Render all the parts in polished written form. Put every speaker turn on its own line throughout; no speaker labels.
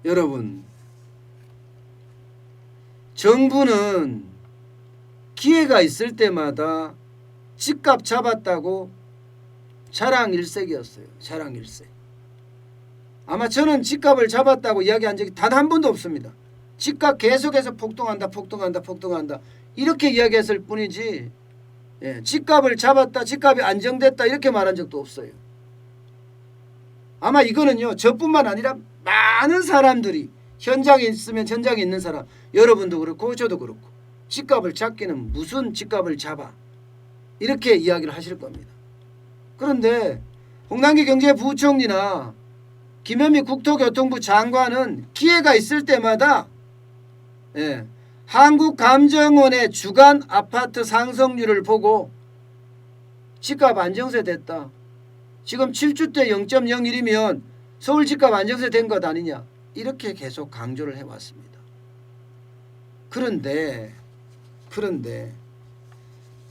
여러분, 정부는 기회가 있을 때마다 집값 잡았다고 자랑일색이었어요. 자랑일색. 아마 저는 집값을 잡았다고 이야기한 적이 단 한 번도 없습니다. 집값 계속해서 폭등한다 이렇게 이야기했을 뿐이지, 집값을 잡았다, 집값이 안정됐다 이렇게 말한 적도 없어요. 아마 이거는요, 저뿐만 아니라 많은 사람들이 현장에 있으면 현장에 있는 사람, 여러분도 그렇고 저도 그렇고, 집값을 잡기는 무슨 집값을 잡아, 이렇게 이야기를 하실 겁니다. 그런데 홍남기 경제부총리나 김현미 국토교통부 장관은 기회가 있을 때마다 한국감정원의 주간 아파트 상승률을 보고 집값 안정세 됐다, 지금 7주대 0.01이면 서울 집값 안정세 된 것 아니냐, 이렇게 계속 강조를 해왔습니다. 그런데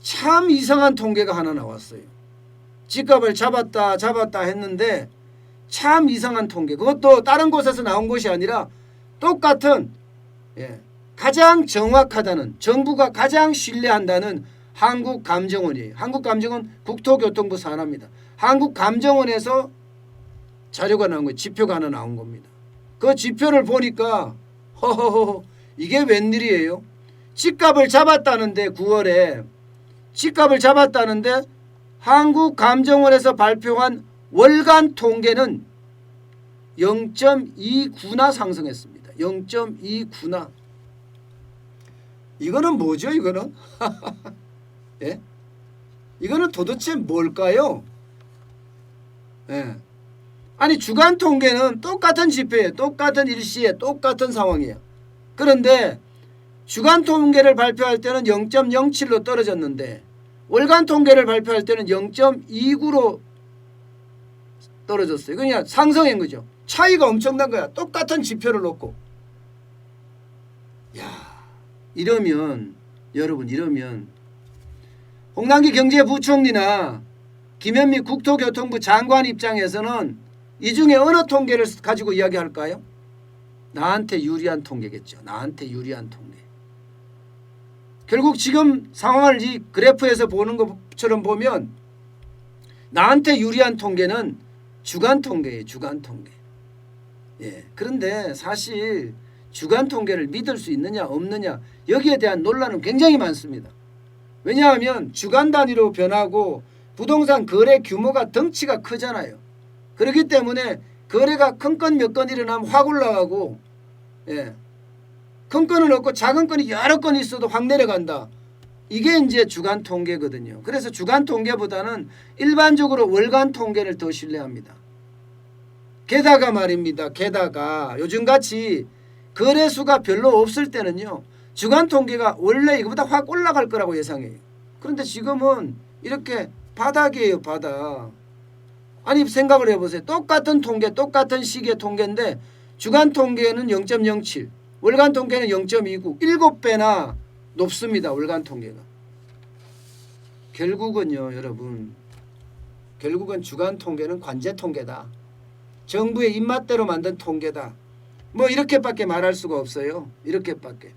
참 이상한 통계가 하나 나왔어요. 집값을 잡았다 했는데 참 이상한 통계, 그것도 다른 곳에서 나온 것이 아니라 똑같은, 가장 정확하다는, 정부가 가장 신뢰한다는 한국감정원이에요. 한국감정원 국토교통부 산하입니다. 한국감정원에서 자료가 나온 거예요. 지표가 하나 나온 겁니다. 그 지표를 보니까 허허허, 이게 웬일이에요? 집값을 잡았다는데, 9월에 집값을 잡았다는데 한국감정원에서 발표한 월간 통계는 0.29나 상승했습니다. 0.29나. 이거는 뭐죠? 이거는? 예? 이거는 도대체 뭘까요? 아니, 주간 통계는 똑같은 지표예요. 똑같은 일시에 똑같은 상황이에요. 그런데 주간 통계를 발표할 때는 0.07로 떨어졌는데 월간 통계를 발표할 때는 0.29로 떨어졌어요. 그냥 상승한 거죠. 차이가 엄청난 거야. 똑같은 지표를 놓고. 이러면 여러분, 이러면 홍남기 경제부총리나 김현미 국토교통부 장관 입장에서는 이 중에 어느 통계를 가지고 이야기할까요? 나한테 유리한 통계겠죠. 나한테 유리한 통계. 결국 지금 상황을 이 그래프에서 보는 것처럼 보면 나한테 유리한 통계는 주간 통계예요. 주간 통계. 그런데 사실 주간 통계를 믿을 수 있느냐 없느냐, 여기에 대한 논란은 굉장히 많습니다. 왜냐하면 주간 단위로 변하고 부동산 거래 규모가 덩치가 크잖아요. 그렇기 때문에 거래가 큰 건 몇 건 일어나면 확 올라가고, 큰 건은 없고 작은 건이 여러 건 있어도 확 내려간다. 이게 이제 주간 통계거든요. 그래서 주간 통계보다는 일반적으로 월간 통계를 더 신뢰합니다. 게다가 말입니다. 게다가 요즘같이 거래수가 별로 없을 때는요, 주간 통계가 원래 이거보다 확 올라갈 거라고 예상해요. 그런데 지금은 이렇게 바닥이에요. 바닥. 아니, 생각을 해보세요. 똑같은 통계, 똑같은 시기의 통계인데 주간 통계는 0.07, 월간 통계는 0.29, 7배나 높습니다. 월간 통계가. 결국은요, 여러분, 결국은 주간 통계는 관제 통계다. 정부의 입맛대로 만든 통계다. 뭐 이렇게밖에 말할 수가 없어요. 이렇게밖에.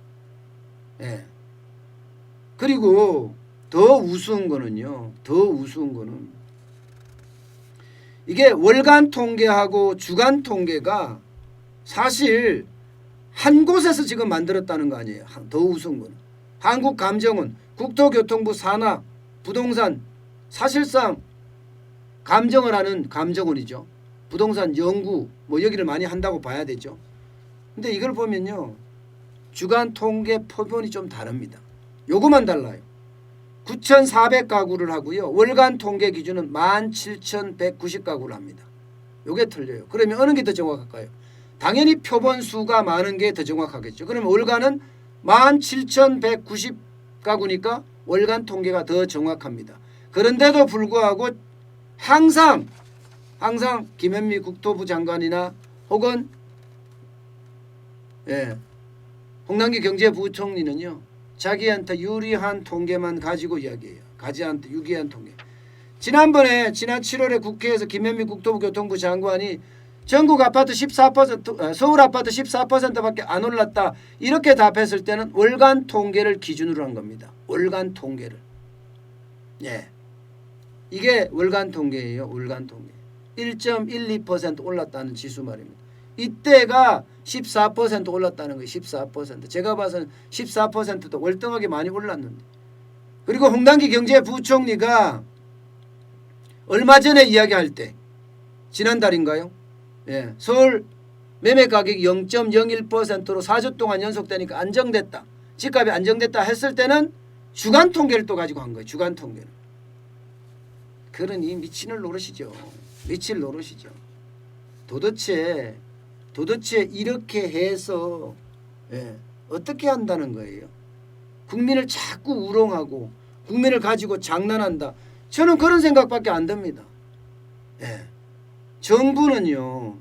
그리고 더 우스운 거는요. 더 우스운 거는 이게 월간 통계하고 주간 통계가 사실 한 곳에서 지금 만들었다는 거 아니에요. 더 우스운 거는 한국감정원, 국토교통부 산하, 부동산, 사실상 감정을 하는 감정원이죠. 부동산 연구 뭐 여기를 많이 한다고 봐야 되죠. 근데 이걸 보면요, 주간 통계 표본이 좀 다릅니다. 요거만 달라요. 9,400가구를 하고요, 월간 통계 기준은 17,190가구를 합니다. 요게 틀려요. 그러면 어느 게 더 정확할까요? 당연히 표본 수가 많은 게 더 정확하겠죠. 그러면 월간은 17,190가구니까 월간 통계가 더 정확합니다. 그런데도 불구하고 항상 김현미 국토부 장관이나 혹은 홍남기 경제부총리는요, 자기한테 유리한 통계만 가지고 이야기해요. 자기한테 유리한 통계. 지난 7월에 국회에서 김현미 국토부 교통부 장관이 전국 아파트 14%, 서울 아파트 14%밖에 안 올랐다. 이렇게 답했을 때는 월간 통계를 기준으로 한 겁니다. 월간 통계를. 예. 이게 월간 통계예요. 월간 통계. 1.12% 올랐다는 지수 말입니다. 이때가 14% 올랐다는 거예요. 14%. 제가 봐서는 14%도 월등하게 많이 올랐는데. 그리고 홍남기 경제부총리가 얼마 전에 이야기할 때 지난달인가요? 예, 서울 매매 가격이 0.01%로 4주 동안 연속되니까 안정됐다. 집값이 안정됐다 했을 때는 주간 통계를 또 가지고 한 거예요. 주간 통계를. 그러니 미친을 노릇이죠. 미칠 노릇이죠. 도대체 이렇게 해서 예, 어떻게 한다는 거예요? 국민을 자꾸 우롱하고 국민을 가지고 장난한다. 저는 그런 생각밖에 안 듭니다. 예. 정부는요.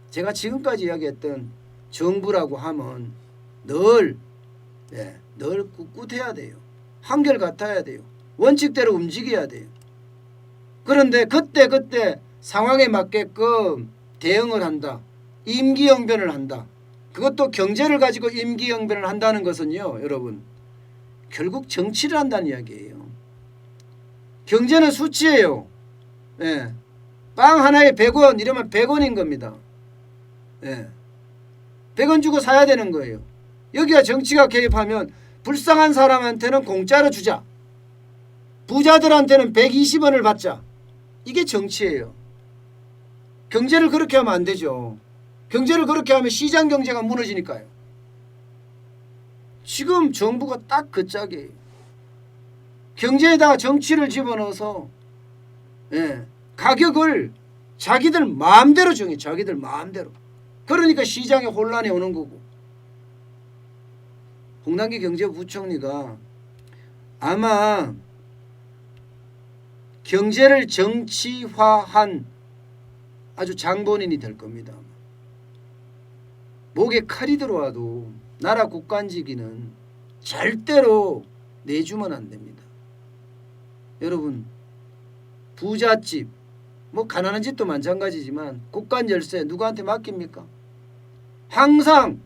제가 지금까지 이야기했던 정부라고 하면 늘 꿋꿋해야 돼요. 한결같아야 돼요. 원칙대로 움직여야 돼요. 그런데 그때 상황에 맞게끔 대응을 한다. 임기응변을 한다. 그것도 경제를 가지고 임기응변을 한다는 것은요. 여러분. 결국 정치를 한다는 이야기예요. 경제는 수치예요. 예. 빵 하나에 100원 이러면 100원인 겁니다. 예. 100원 주고 사야 되는 거예요. 여기가 정치가 개입하면 불쌍한 사람한테는 공짜로 주자. 부자들한테는 120원을 받자. 이게 정치예요. 경제를 그렇게 하면 안 되죠. 경제를 그렇게 하면 시장 경제가 무너지니까요. 지금 정부가 딱 그 짝이에요. 경제에다가 정치를 집어넣어서 예, 가격을 자기들 마음대로 정해. 자기들 마음대로. 그러니까 시장에 혼란이 오는 거고. 홍남기 경제부총리가 아마 경제를 정치화한 아주 장본인이 될 겁니다. 목에 칼이 들어와도 나라 국간지기는 절대로 내주면 안 됩니다. 여러분 부잣집 뭐 가난한 집도 마찬가지지만 국간 열쇠 누구한테 맡깁니까? 항상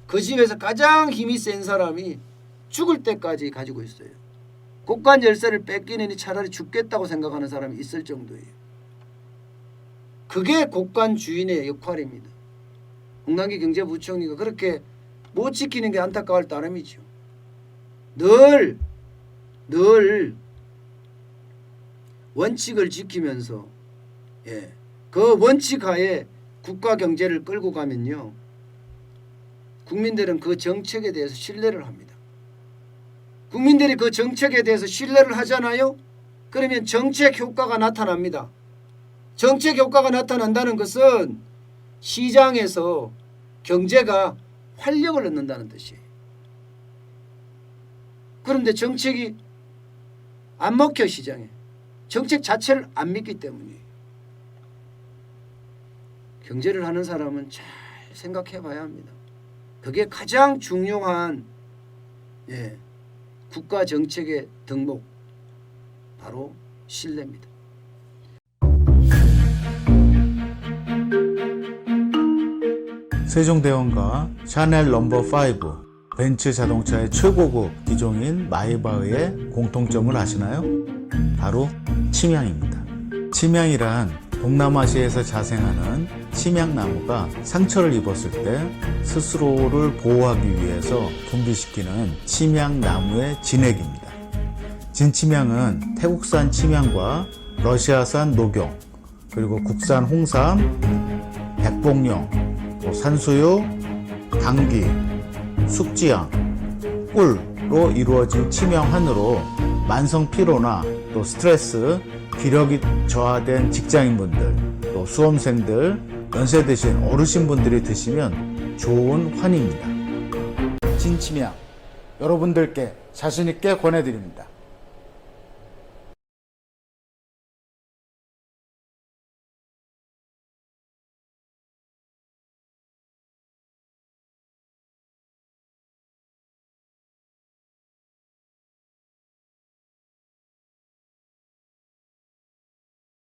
그 집에서 가장 힘이 센 사람이 죽을 때까지 가지고 있어요. 국간 열쇠를 뺏기느니 차라리 죽겠다고 생각하는 사람이 있을 정도예요. 그게 국간 주인의 역할입니다. 홍남기 경제부총리가 그렇게 못 지키는 게 안타까울 따름이죠. 늘 원칙을 지키면서 그 원칙 하에 국가 경제를 끌고 가면요. 국민들은 그 정책에 대해서 신뢰를 합니다. 국민들이 그 정책에 대해서 신뢰를 하잖아요. 그러면 정책 효과가 나타납니다. 정책 효과가 나타난다는 것은 시장에서 경제가 활력을 얻는다는 뜻이에요. 그런데 정책이 안 먹혀 시장에. 정책 자체를 안 믿기 때문이에요. 경제를 하는 사람은 잘 생각해 봐야 합니다. 그게 가장 중요한 국가 정책의 덕목 바로 신뢰입니다.
세종대왕과 샤넬 넘버5 벤츠 자동차의 최고급 기종인 마이바흐의 공통점을 아시나요? 바로 침향입니다. 침향이란 동남아시아에서 자생하는 침향나무가 상처를 입었을 때 스스로를 보호하기 위해서 분비시키는 침향나무의 진액입니다. 진침향은 태국산 침향과 러시아산 녹용, 그리고 국산 홍삼, 백봉령, 산수유, 당귀, 숙지향, 꿀로 이루어진 침향환으로 만성 피로나 또 스트레스, 기력이 저하된 직장인분들, 또 수험생들, 연세 드신 어르신분들이 드시면 좋은 환입니다. 진침향 여러분들께 자신있게 권해드립니다.